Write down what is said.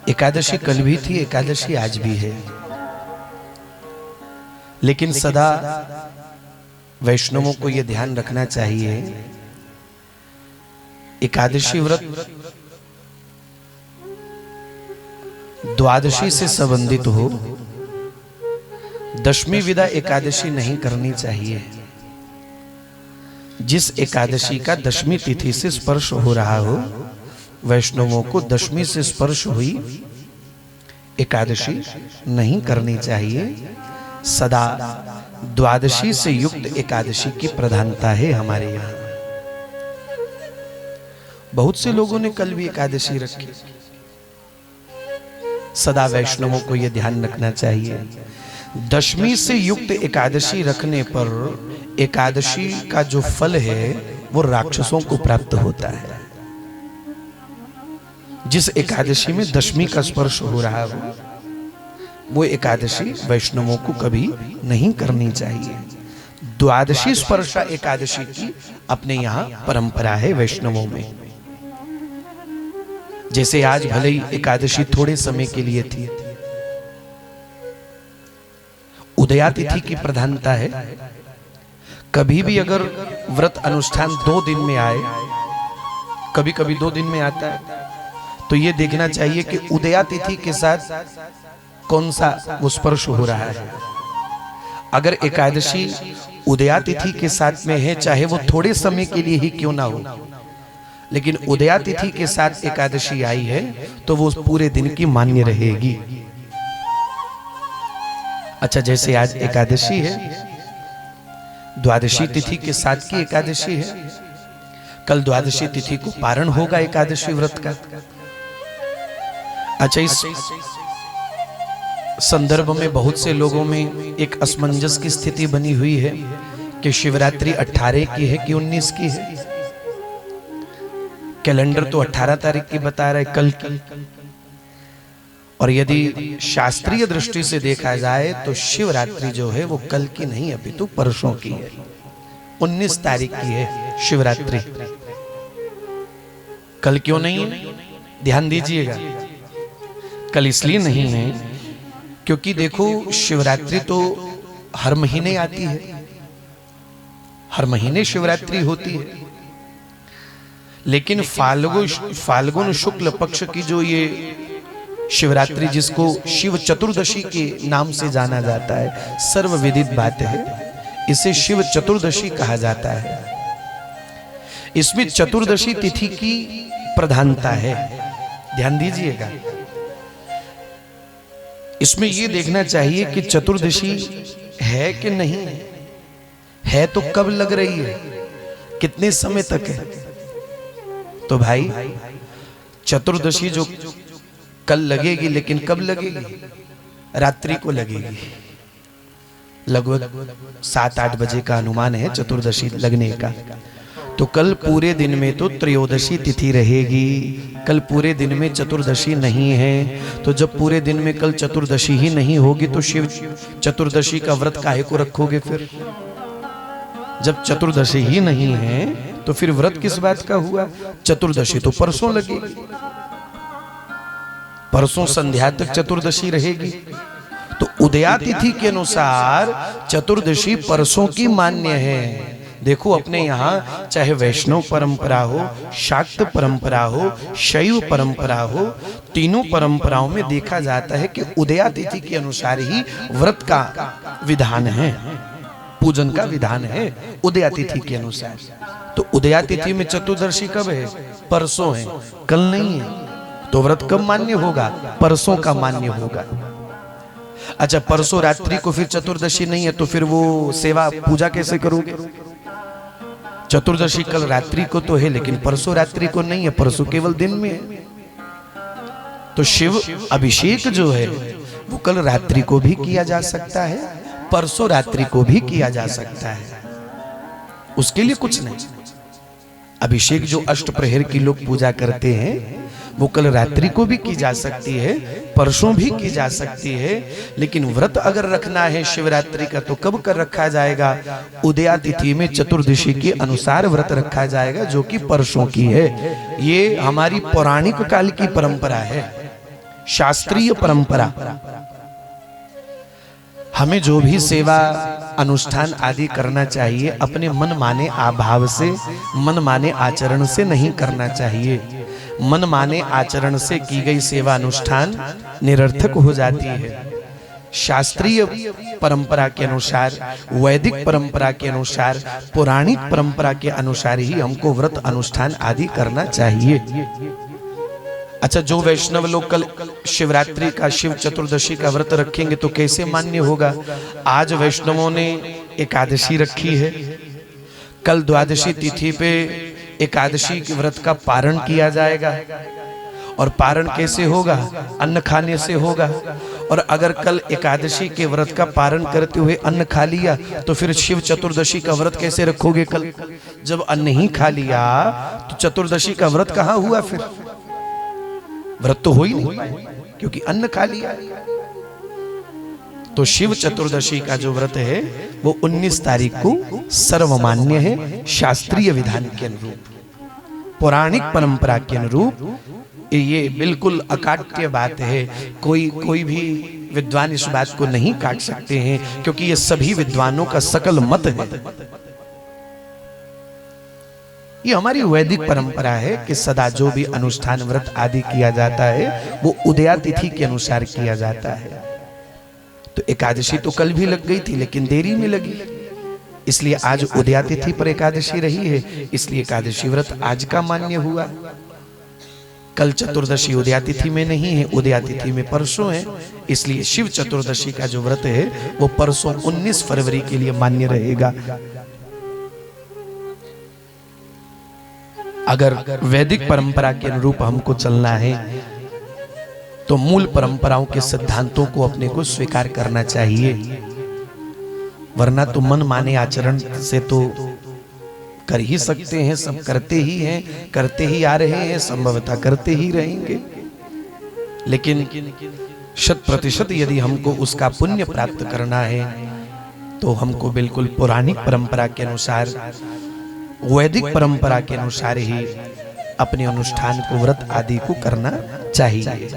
एकादशी कल भी थी, एकादशी आज भी है, लेकिन सदा वैष्णवों को यह ध्यान रखना चाहिए, एकादशी व्रत द्वादशी से संबंधित हो, दशमी विदा एकादशी नहीं करनी चाहिए। जिस एकादशी का दशमी तिथि से स्पर्श हो रहा हो, वैष्णवों को दशमी से स्पर्श हुई एकादशी नहीं करनी चाहिए। सदा द्वादशी से युक्त एकादशी की प्रधानता है हमारे यहाँ। बहुत से लोगों ने कल भी एकादशी रखी। सदा वैष्णवों को यह ध्यान रखना चाहिए, दशमी से युक्त एकादशी रखने पर एकादशी का जो फल है वो राक्षसों को प्राप्त होता है। जिस एकादशी में दशमी का स्पर्श हो रहा हो, वो एकादशी वैष्णवों को कभी नहीं करनी चाहिए। द्वादशी स्पर्शा एकादशी की अपने यहाँ परंपरा है वैष्णवों में। जैसे आज भले ही एकादशी थोड़े समय के लिए थी, उदया तिथि की प्रधानता है। कभी भी अगर व्रत अनुष्ठान 2 दिन में आए, कभी कभी 2 दिन में आता है, तो ये देखना चाहिए कि उदया तिथि के साथ कौन सा वो स्पर्श हो रहा है। अगर एकादशी उदया तिथि के साथ में है, चाहे वो थोड़े समय के लिए ही क्यों ना हो, लेकिन उदया तिथि के साथ एकादशी आई है तो वो पूरे दिन की मान्य रहेगी। अच्छा, जैसे आज एकादशी है, द्वादशी तिथि के साथ की एकादशी है, कल द्वादशी तिथि को पारण होगा एकादशी व्रत का। अच्छा, इस संदर्भ में बहुत से लोगों में एक असमंजस की स्थिति बनी हुई है कि शिवरात्रि 18 की है कि 19 की है। कैलेंडर तो 18 तारीख की बता रहा है, कल की। और यदि शास्त्रीय दृष्टि से देखा जाए तो शिवरात्रि जो है वो कल की नहीं अपितु परसों की है, 19 तारीख की है शिवरात्रि। कल क्यों नहीं है, ध्यान दीजिएगा। कल इसलिए नहीं है क्योंकि देखो, शिवरात्रि तो हर महीने आती है, हर महीने शिवरात्रि होती है, लेकिन फाल्गुन शुक्ल पक्ष की जो ये शिवरात्रि, जिसको शिव चतुर्दशी के नाम से जाना जाता है, सर्वविदित बात है, इसे शिव चतुर्दशी कहा जाता है। इसमें चतुर्दशी तिथि की प्रधानता है, ध्यान दीजिएगा। इसमें यह देखना चाहिए कि चतुर्दशी है कि नहीं है, तो कब लग रही है, कितने समय तक है। तो भाई, चतुर्दशी जो कल लगेगी, लेकिन कब लगेगी, रात्रि को लगेगी। लगभग 7-8 बजे का अनुमान है चतुर्दशी लगने का। तो कल पूरे दिन में तो त्रयोदशी तिथि रहेगी, कल पूरे दिन में चतुर्दशी नहीं है। तो जब पूरे दिन में कल चतुर्दशी ही नहीं होगी तो शिव चतुर्दशी का व्रत काहे को रखोगे फिर? जब चतुर्दशी ही नहीं है तो फिर व्रत किस बात का हुआ? चतुर्दशी तो परसों लगेगी, परसों संध्या तक चतुर्दशी रहेगी। तो उदया तिथि के अनुसार चतुर्दशी परसों की मान्य है। देखो, अपने यहाँ चाहे वैष्णव परंपरा हो, शाक्त परंपरा हो, शैव परंपरा हो, तीनों परंपराओं में देखा जाता है कि उदया तिथि के अनुसार ही व्रत का विधान है, पूजन का विधान है उदया तिथि के अनुसार। तो उदया तिथि में चतुर्दशी कब है? परसों है, कल नहीं है। तो व्रत कब मान्य होगा? परसों का मान्य होगा। अच्छा, परसों रात्रि को फिर चतुर्दशी नहीं है तो फिर वो सेवा पूजा कैसे करोगे? चतुर्दशी कल रात्रि को तो है, लेकिन परसों रात्रि को नहीं है, परसों केवल दिन में है। तो शिव अभिषेक जो है वो कल रात्रि को भी किया जा सकता है, परसों रात्रि को भी किया जा सकता है, उसके लिए कुछ नहीं। अभिषेक जो अष्टप्रहर की लोग पूजा करते हैं वो कल रात्रि को भी की जा सकती है, परसों भी की जा सकती है। लेकिन व्रत अगर रखना है शिवरात्रि का तो कब कर रखा जाएगा? उदया तिथि में चतुर्दशी के अनुसार व्रत रखा जाएगा, जो कि परसों की है। ये हमारी पौराणिक काल की परंपरा है। शास्त्रीय परंपरा। हमें जो भी सेवा अनुष्ठान आदि करना चाहिए अपने मन माने आभाव से, मन माने आचरण से नहीं करना चाहिए। मन माने आचरण से की गई सेवा अनुष्ठान निरर्थक हो जाती है। शास्त्रीय परंपरा के अनुसार, वैदिक परंपरा के अनुसार, पौराणिक परंपरा के अनुसार ही हमको व्रत अनुष्ठान आदि करना चाहिए। अच्छा, जो वैष्णव लोग कल शिवरात्रि का, शिव चतुर्दशी का व्रत रखेंगे तो कैसे मान्य होगा? आज वैष्णवों ने एकादशी रखी है, कल द्वादशी तिथि पे एकादशी के व्रत का पारण किया जाएगा। और पारण कैसे होगा? अन्न खाने से होगा। और अगर कल एकादशी के व्रत का पारण करते हुए अन्न खा लिया तो फिर शिव चतुर्दशी का व्रत कैसे रखोगे? कल जब अन्न ही खा लिया तो चतुर्दशी का व्रत कहाँ हुआ? फिर व्रत तो हो ही नहीं, क्योंकि अन्न खा लिया। तो शिव चतुर्दशी का जो व्रत है वो 19 तारीख को सर्वमान्य है, शास्त्रीय विधान के अनुरूप, पौराणिक परंपरा के अनुरूप। ये बिल्कुल अकाट्य बात है। कोई भी विद्वान इस बात को नहीं काट सकते हैं, क्योंकि ये सभी विद्वानों का सकल मत है। ये हमारी वैदिक परंपरा है कि सदा जो भी अनुष्ठान व्रत आदि किया जाता है वो उदया तिथि के अनुसार किया जाता है। तो एकादशी तो कल भी लग गई थी, लेकिन देरी में लगी, इसलिए आज उदया तिथि पर एकादशी रही है, इसलिए एकादशी व्रत आज का मान्य हुआ। कल चतुर्दशी उदया तिथि में नहीं है, उदया तिथि में परसों है, इसलिए शिव चतुर्दशी का जो व्रत है वो परसों 19 फरवरी के लिए मान्य रहेगा। अगर वैदिक परंपरा के अनुरूप हमको चलना है तो मूल परंपराओं के सिद्धांतों को अपने को स्वीकार करना चाहिए, वरना तो मन माने आचरण से तो कर ही सकते हैं, सब करते ही हैं, करते ही आ रहे हैं, संभवतः करते ही रहेंगे। लेकिन 100% यदि हमको उसका पुण्य प्राप्त करना है तो हमको बिल्कुल पौराणिक परंपरा के अनुसार, वैदिक परंपरा के अनुसार ही अपने अनुष्ठान को, व्रत आदि को करना चाहिए।